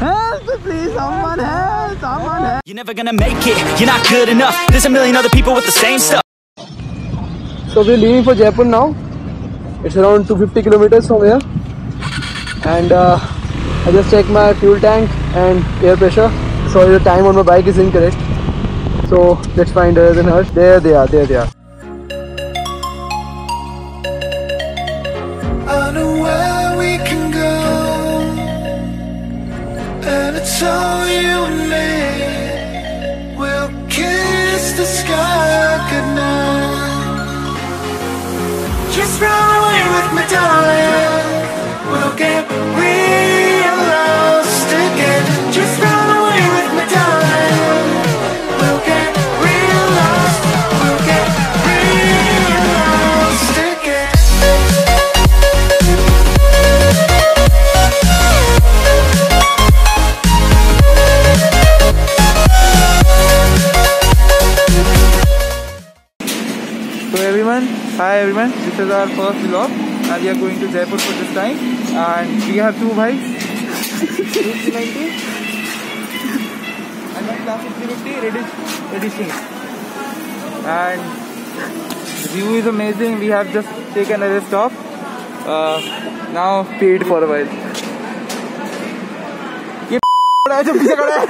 Help, please, someone help, someone help. You're never gonna make it, you're not good enough. There's a million other people with the same stuff. So we're leaving for Jaipur now. It's around 250 kilometers from here. And I just checked my fuel tank and air pressure. So the time on my bike is incorrect. So let's find Rajat and Harsh. There they are, there they are. I know where we can go, and it's all you and me. We'll kiss the sky goodnight. Just run away with me, darling. We'll get real lost again. Just run away with me, darling. We'll get real lost. We'll get real lost again. So everyone, hi everyone, this is our first vlog and we are going to Jaipur for this time and we have two bikes, 390 and one classic 350 edition, and the view is amazing. We have just taken a rest off, now paid for a while. ये जो पीछे खड़ा है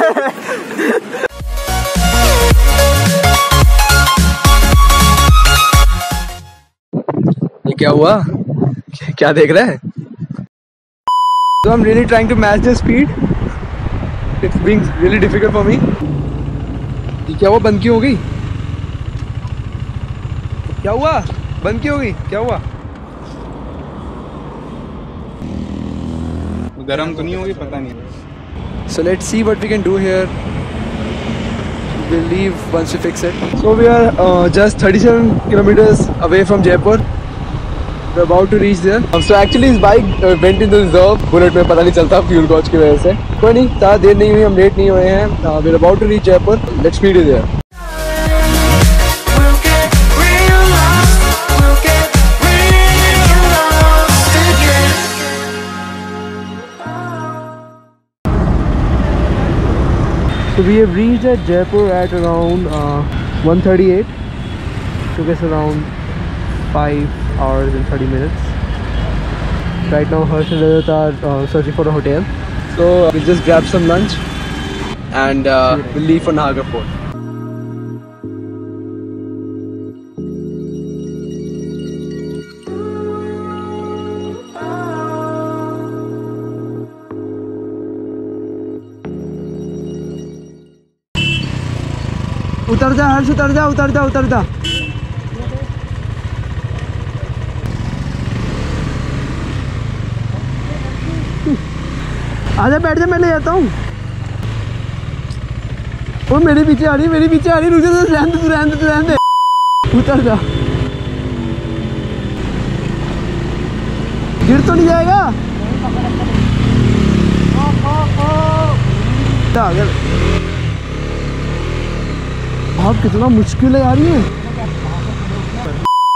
क्या हुआ? क्या देख रहे हैं? So I'm really trying to match the speed. It's being really difficult for me. ये क्या हुआ? बंद क्यों हो गई? क्या हुआ? बंद क्यों हो गई? क्या हुआ? गरम तो नहीं होगी, पता नहीं. So let's see what we can do here. We'll leave once we fix it. So we are just 37 kilometers away from Jaipur. We're about to reach there. So actually this bike went into reserve. Bullet में पता नहीं चलता fuel gauge की वजह से. कोई नहीं, ज़्यादा देर नहीं हुई, हम लेट नहीं हुए हैं. We're about to reach Jaipur. Let's meet you there. So we have reached at Jaipur at around 1:38. Took us around 5 hours and 30 minutes. Right now Harsh and Rajat are searching for a hotel. So we'll just grab some lunch and we'll leave for Nahargarh port. उतर जा हर्ष, उतर जा, उतर जा, उतर जा. आजा बैठ जा, मैं ले जाता हूँ. वो मेरे पीछे आ रही, मेरे पीछे आ रही. रुक जा, रहने दे, रहने दे, रहने दे. उतर जा. गिर तो नहीं जाएगा? आप कितना मुश्किल है यार ये.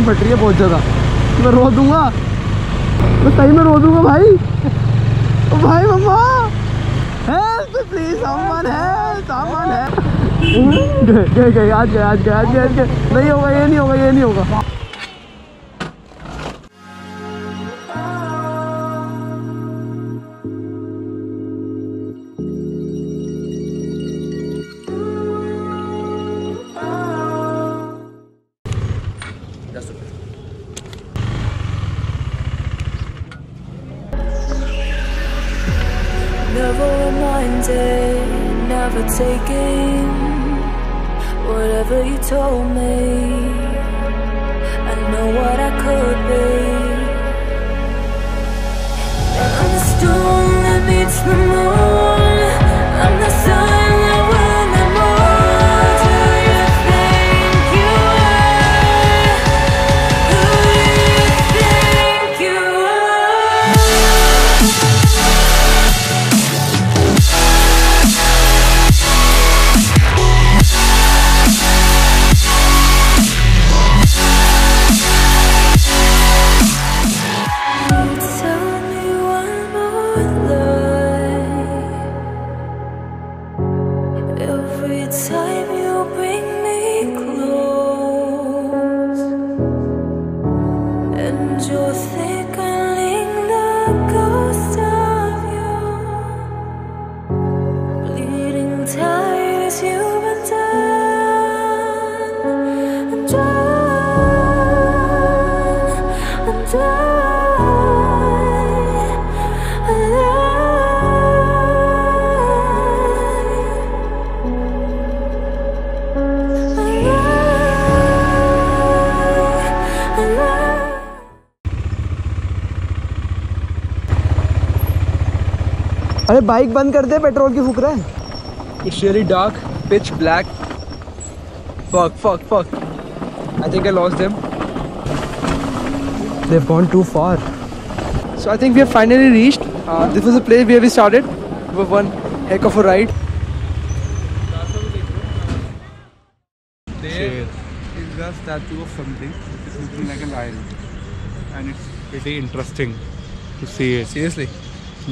फट रही है बहुत ज़्यादा. मैं रो दूंगा, मैं सही में रो दूंगा भाई. ओ भाई mama, help please, someone help, someone help. गए आज गए, आज गए, आज गए, आज गए. नहीं होगा, ये नहीं होगा, ये नहीं होगा. Never reminded, never taking whatever you told me. I know what I could be, and I'm the storm that meets the moon. I'm the sun that will not move. Do you think you are? Who do you think you are? Tell me one more lie. अरे bike बंद कर दे, petrol की फूक रहा है. It's really dark, pitch black. Fuck. I think I lost them. They've gone too far. So I think we have finally reached. This was the place where we started. It was one heck of a ride. There is a statue of something which is looking like a lion, and it's pretty interesting to see it. Seriously?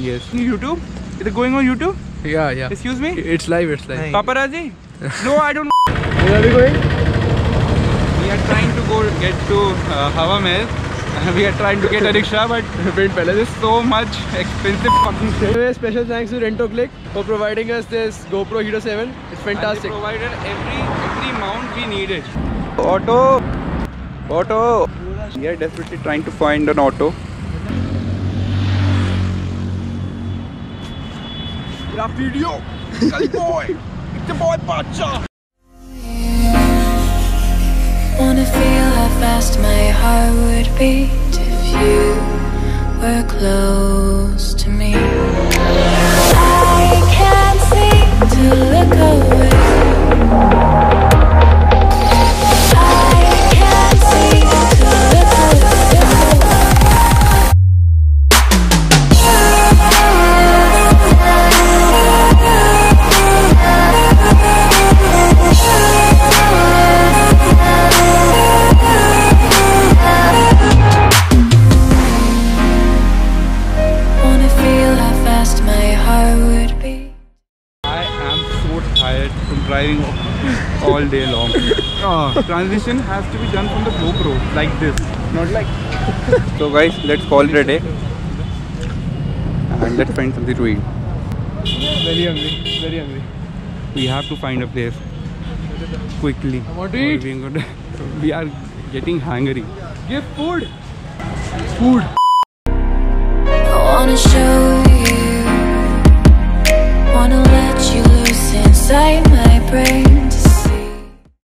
Yes. YouTube? Is it going on YouTube? Yeah. Excuse me? It's live. Paparazzi? No, I don't. Where are we going? We are trying to get to Hawa Mahal. We are trying to get a rickshaw, but this is so much expensive fucking shit. Anyway, special thanks to Rent-O-Click for providing us this GoPro Hero 7. It's fantastic. And they provided every mount we needed. Auto. We are desperately trying to find an auto. Video. Gully boy. It's the boy Bacha. Wanna feel how fast my heart would beat if you were close to me. I can't seem to look away. I can't seem to look away. Driving all day long. Transition has to be done from the GoPro like this, not like. So guys, let's call it a day and let's find something to eat. Very hungry. We have to find a place quickly. I want to eat. We are getting hungry. Give food.